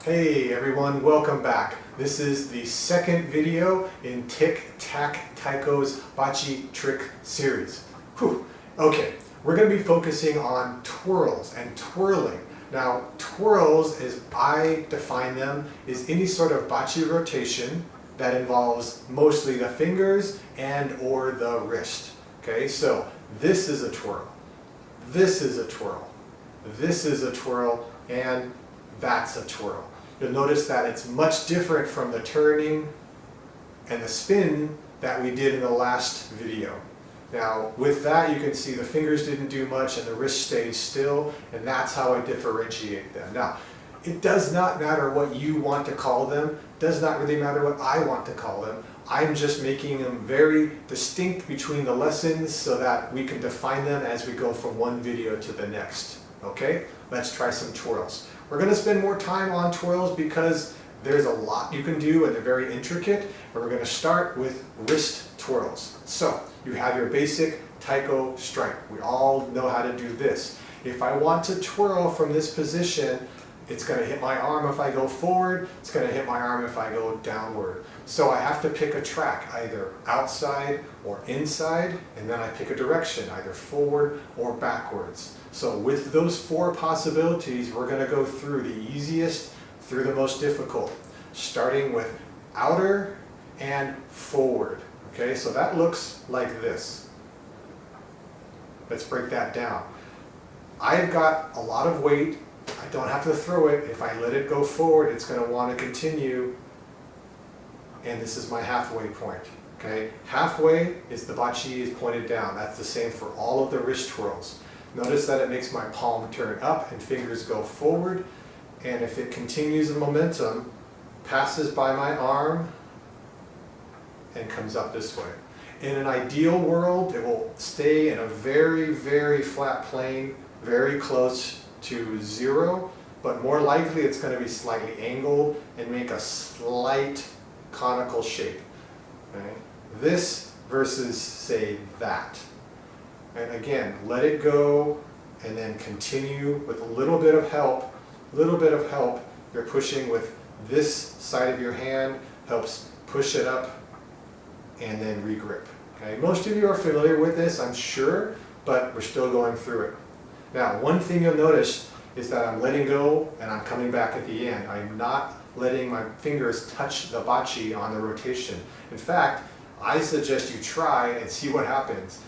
Hey everyone, welcome back. This is the second video in Tic-Tac Taiko's Bachi trick series. Whew. Okay, we're going to be focusing on twirls and twirling. Now, twirls, as I define them, is any sort of Bachi rotation that involves mostly the fingers and or the wrist. Okay, so this is a twirl, this is a twirl, this is a twirl, and that's a twirl. You'll notice that it's much different from the turning and the spin that we did in the last video. Now with that you can see the fingers didn't do much and the wrist stayed still, and that's how I differentiate them. Now it does not matter what you want to call them, does not really matter what I want to call them. I'm just making them very distinct between the lessons so that we can define them as we go from one video to the next. Okay, let's try some twirls. We're going to spend more time on twirls because there's a lot you can do and they're very intricate, but we're going to start with wrist twirls. So you have your basic taiko strike. We all know how to do this. If I want to twirl from this position, it's going to hit my arm if I go forward, it's going to hit my arm if I go downward. So I have to pick a track, either outside or inside, and then I pick a direction, either forward or backwards. So with those four possibilities, we're going to go through the easiest through the most difficult, starting with outer and forward. Okay, so that looks like this. Let's break that down. I've got a lot of weight. I don't have to throw it. If I let it go forward, it's going to want to continue. And this is my halfway point. Okay, halfway is the bachi is pointed down. That's the same for all of the wrist twirls. Notice that it makes my palm turn up and fingers go forward. And if it continues the momentum, passes by my arm and comes up this way. In an ideal world, it will stay in a very, very flat plane, very close to zero, but more likely it's going to be slightly angled and make a slight conical shape. Okay? This versus, say, that. And again, let it go and then continue with a little bit of help. You're pushing with this side of your hand, helps push it up and then regrip. Okay? Most of you are familiar with this, I'm sure, but we're still going through it. Now, one thing you'll notice is that I'm letting go and I'm coming back at the end. I'm not letting my fingers touch the bachi on the rotation. In fact, I suggest you try and see what happens.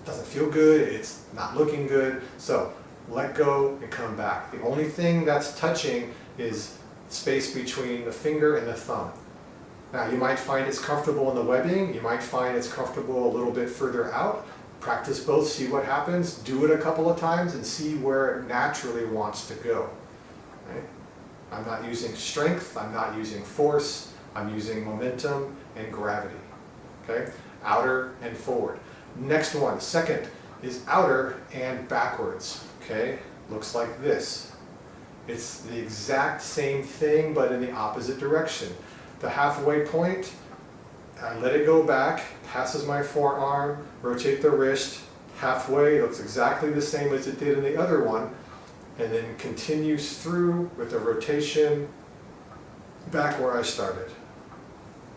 Doesn't feel good, it's not looking good, so let go and come back. The only thing that's touching is space between the finger and the thumb. Now you might find it's comfortable in the webbing, you might find it's comfortable a little bit further out. Practice both, see what happens, do it a couple of times and see where it naturally wants to go. Okay? I'm not using strength, I'm not using force, I'm using momentum and gravity. Okay? Outer and forward. Next one, second, is outer and backwards. Okay? Looks like this. It's the exact same thing but in the opposite direction. The halfway point, I let it go back, passes my forearm, rotate the wrist, halfway, looks exactly the same as it did in the other one, and then continues through with a rotation back where I started.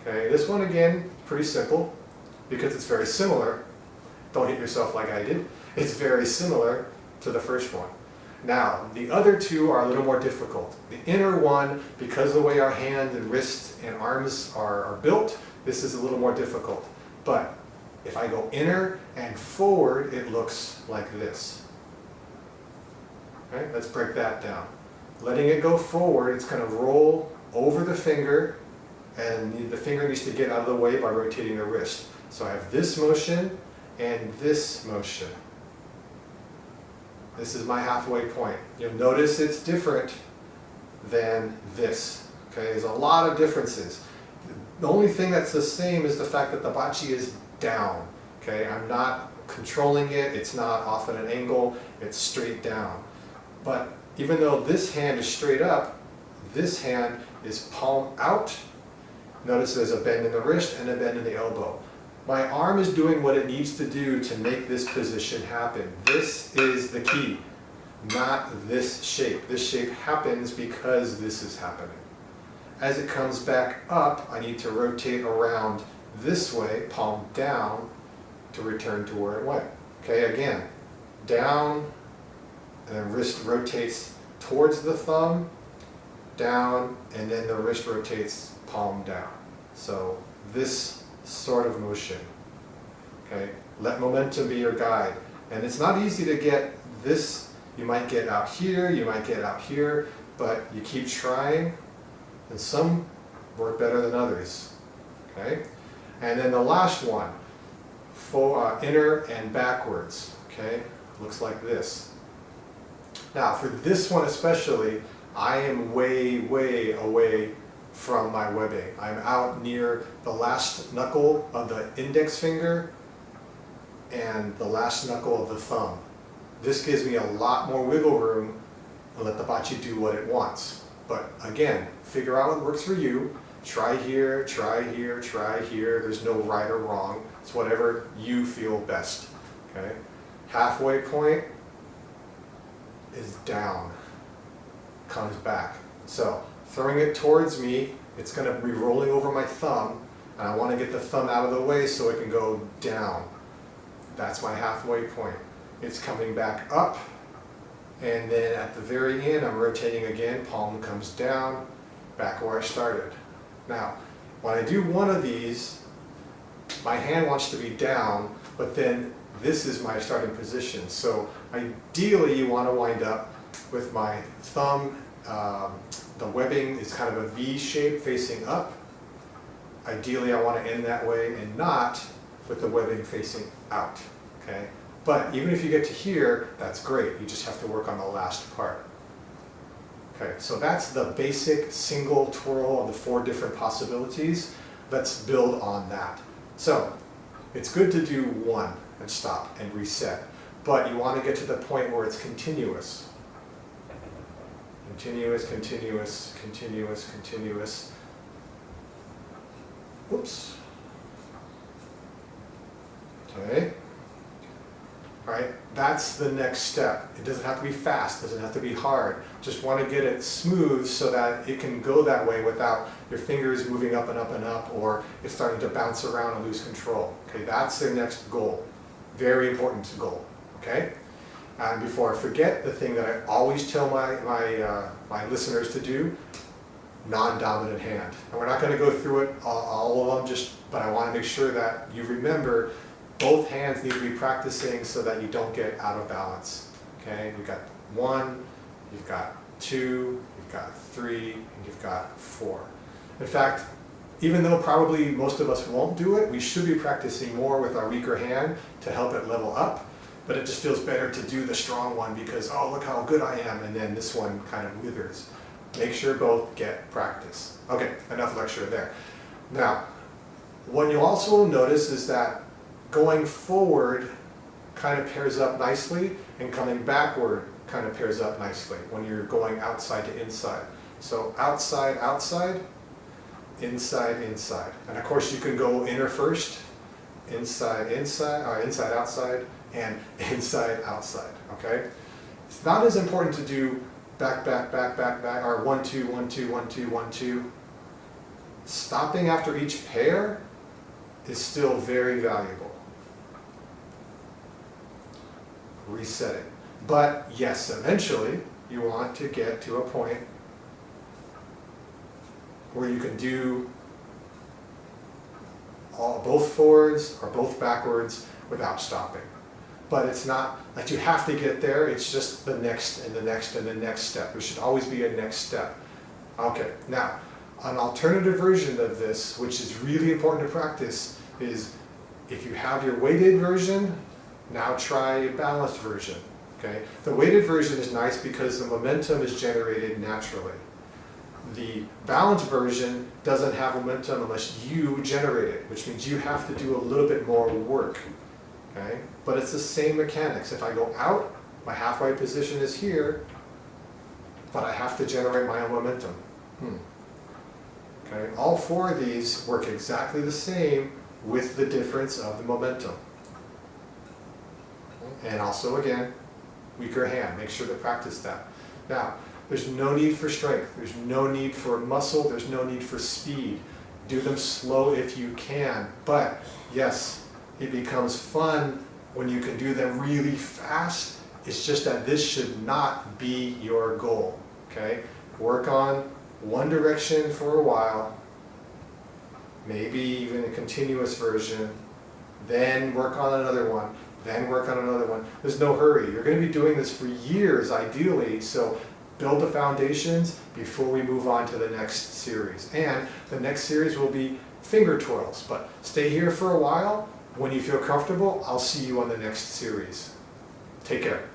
Okay, this one again, pretty simple, because it's very similar. Don't hit yourself like I did. It's very similar to the first one. Now, the other two are a little more difficult. The inner one, because of the way our hands and wrists and arms are built, this is a little more difficult. But if I go inner and forward, it looks like this. Okay, let's break that down. Letting it go forward, it's going to roll over the finger, and the finger needs to get out of the way by rotating the wrist. So I have this motion and this motion. This is my halfway point. You'll notice it's different than this. Okay, there's a lot of differences. The only thing that's the same is the fact that the bachi is down. Okay, I'm not controlling it, it's not off at an angle, it's straight down. But even though this hand is straight up, this hand is palm out. Notice there's a bend in the wrist and a bend in the elbow. My arm is doing what it needs to do to make this position happen. This is the key. not this shape. This shape happens because this is happening. As it comes back up, I need to rotate around this way, palm down, to return to where it went. Okay, again, down, and the wrist rotates towards the thumb, down, and then the wrist rotates palm down. So this sort of motion. Okay, let momentum be your guide. And it's not easy to get this. You might get out here, you might get out here, but you keep trying, and some work better than others. Okay, and then the last one, inner and backwards. Okay, looks like this. Now for this one especially, I am way, way away from my webbing. I'm out near the last knuckle of the index finger and the last knuckle of the thumb. This gives me a lot more wiggle room and let the bachi do what it wants. But again, figure out what works for you. Try here, try here, try here. There's no right or wrong. It's whatever you feel best. Okay? Halfway point is down, comes back. So throwing it towards me, it's going to be rolling over my thumb, and I want to get the thumb out of the way so it can go down. That's my halfway point. It's coming back up, and then at the very end I'm rotating again, palm comes down, back where I started. Now, when I do one of these, my hand wants to be down, but then this is my starting position. So ideally you want to wind up with my thumb, the webbing is kind of a V shape facing up. Ideally I want to end that way and not with the webbing facing out. Okay? But even if you get to here, that's great. You just have to work on the last part. Okay, so that's the basic single twirl of the 4 different possibilities. Let's build on that. So it's good to do one and stop and reset, but you want to get to the point where it's continuous. Continuous, continuous, continuous, continuous. Oops. Okay. All right, that's the next step. It doesn't have to be fast, it doesn't have to be hard. Just want to get it smooth so that it can go that way without your fingers moving up and up and up, or it's starting to bounce around and lose control. Okay, that's the next goal. Very important goal. Okay? And before I forget, the thing that I always tell my listeners to do, non-dominant hand. And we're not going to go through it all of them, but I want to make sure that you remember both hands need to be practicing so that you don't get out of balance. Okay, you've got 1, you've got 2, you've got 3, and you've got 4. In fact, even though probably most of us won't do it, we should be practicing more with our weaker hand to help it level up. But it just feels better to do the strong one because, oh, look how good I am, and then this one kind of withers. Make sure both get practice. Okay, enough lecture there. Now, what you also will notice is that going forward kind of pairs up nicely, and coming backward kind of pairs up nicely when you're going outside to inside. So outside, outside, inside, inside. And of course you can go inner first, inside, inside, or inside, outside, and inside, outside, okay? It's not as important to do back, back, back, back, back, or 1, 2, 1, 2, 1, 2, 1, 2. Stopping after each pair is still very valuable. Resetting. But yes, eventually you want to get to a point where you can do both forwards or both backwards without stopping. But it's not that you have to get there, it's just the next and the next and the next step. There should always be a next step. Okay, now an alternative version of this, which is really important to practice, is if you have your weighted version, now try a balanced version. Okay? The weighted version is nice because the momentum is generated naturally. The balanced version doesn't have momentum unless you generate it, which means you have to do a little bit more work. Okay? But it's the same mechanics. If I go out, my halfway position is here, but I have to generate my own momentum. Okay? All 4 of these work exactly the same with the difference of the momentum. And also again, weaker hand. Make sure to practice that. Now, there's no need for strength. There's no need for muscle. There's no need for speed. Do them slow if you can. But yes, it becomes fun when you can do them really fast. It's just that this should not be your goal. Okay? Work on one direction for a while, maybe even a continuous version, then work on another one, then work on another one. There's no hurry. You're going to be doing this for years, ideally, so build the foundations before we move on to the next series. And the next series will be finger twirls, but stay here for a while. When you feel comfortable, I'll see you on the next series. Take care.